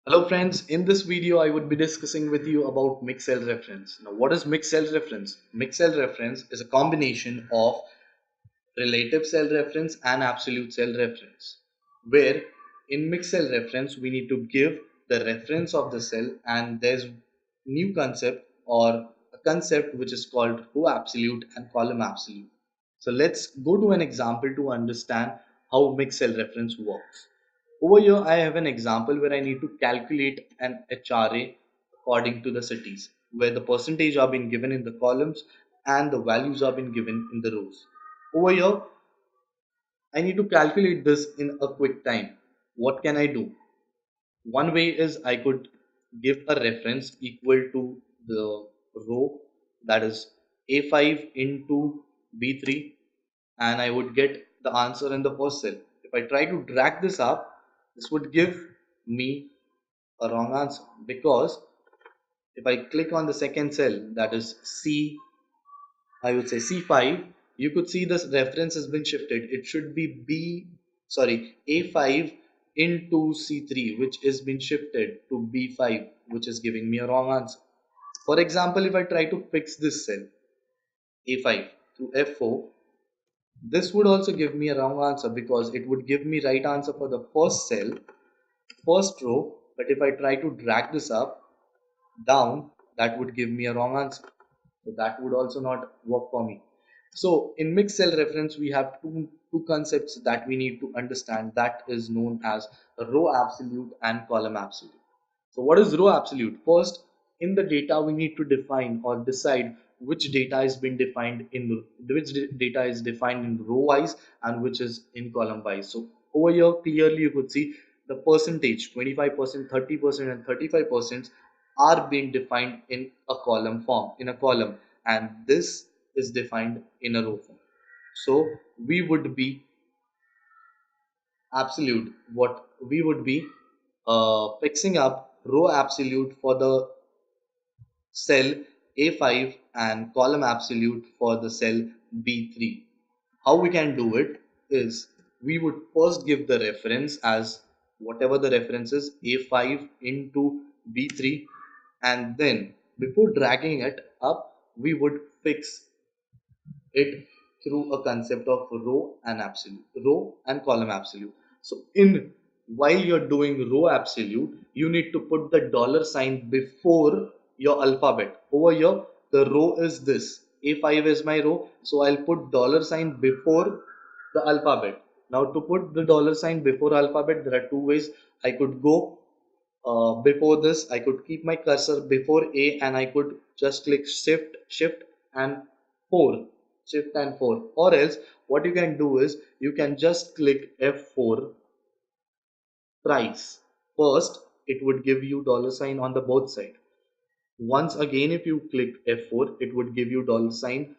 Hello friends, in this video I would be discussing with you about mixed cell reference. Now what is mixed cell reference? Mixed cell reference is a combination of relative cell reference and absolute cell reference, where in mixed cell reference we need to give the reference of the cell, and there's new concept or a concept which is called row absolute and column absolute. So let's go to an example to understand how mixed cell reference works. Over here, I have an example where I need to calculate an HRA according to the cities, where the percentage are being given in the columns and the values are being given in the rows. Over here, I need to calculate this in a quick time. What can I do? One way is I could give a reference equal to the row, that is A5 into B3, and I would get the answer in the first cell. If I try to drag this up, this would give me a wrong answer, because if I click on the second cell, that is I would say C5, you could see this reference has been shifted. It should be A5 into C3, which has been shifted to B5, which is giving me a wrong answer. For example, if I try to fix this cell A5 to F4, this would also give me a wrong answer, because it would give me right answer for the first cell, first row, but if I try to drag this up, down, that would give me a wrong answer. So that would also not work for me. So in mixed cell reference, we have two concepts that we need to understand, that is known as row absolute and column absolute. So what is row absolute? First, in the data, we need to define or decide which data is being defined in data is defined in row wise and which is in column wise. So over here, clearly you could see the percentage 25%, 30%, and 35% are being defined in a column form, in a column, and this is defined in a row form. So we would be absolute, what we would be fixing up row absolute for the cell A5 and column absolute for the cell B3. How we can do it is, we would first give the reference as whatever the reference is, A5 into B3, and then before dragging it up, we would fix it through a concept of row and column absolute. So in while you're doing row absolute, you need to put the dollar sign before your alphabet. Over here, the row is this, A5 is my row, so I'll put dollar sign before the alphabet. Now to put the dollar sign before alphabet, there are two ways. I could go before this, I could keep my cursor before A, and I could just click shift and 4, shift and 4. Or else what you can do is, you can just click F4 thrice. First it would give you dollar sign on the both side. Once again, if you click F4, it would give you dollar sign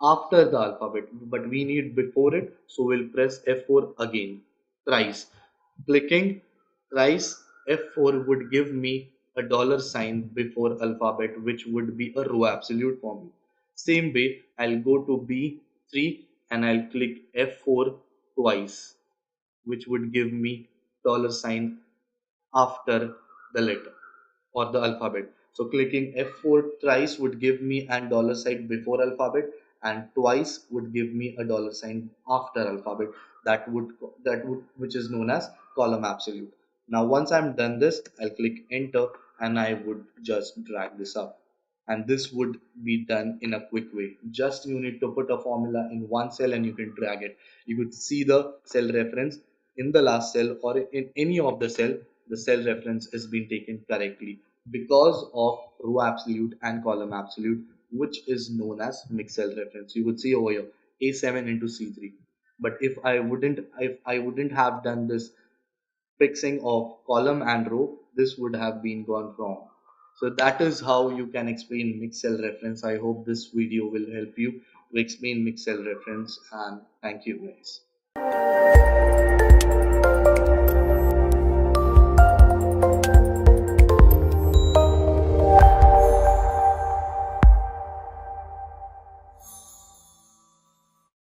after the alphabet, but we need before it, so we'll press F4 again thrice. Clicking thrice F4 would give me a dollar sign before alphabet, which would be a row absolute for me. Same way, I'll go to B3 and I'll click F4 twice, which would give me dollar sign after the letter or the alphabet. So clicking F4 thrice would give me a dollar sign before alphabet, and twice would give me a dollar sign after alphabet. That would which is known as column absolute. Now once I'm done this, I'll click enter and I would just drag this up. And this would be done in a quick way. Just you need to put a formula in one cell and you can drag it. You could see the cell reference in the last cell or in any of the cell. The cell reference is being taken correctly because of row absolute and column absolute, which is known as mixed cell reference. You would see over here A7 into C3. But if I wouldn't have done this fixing of column and row, this would have been gone wrong. So that is how you can explain mixed cell reference. I hope this video will help you to explain mixed cell reference, and thank you guys.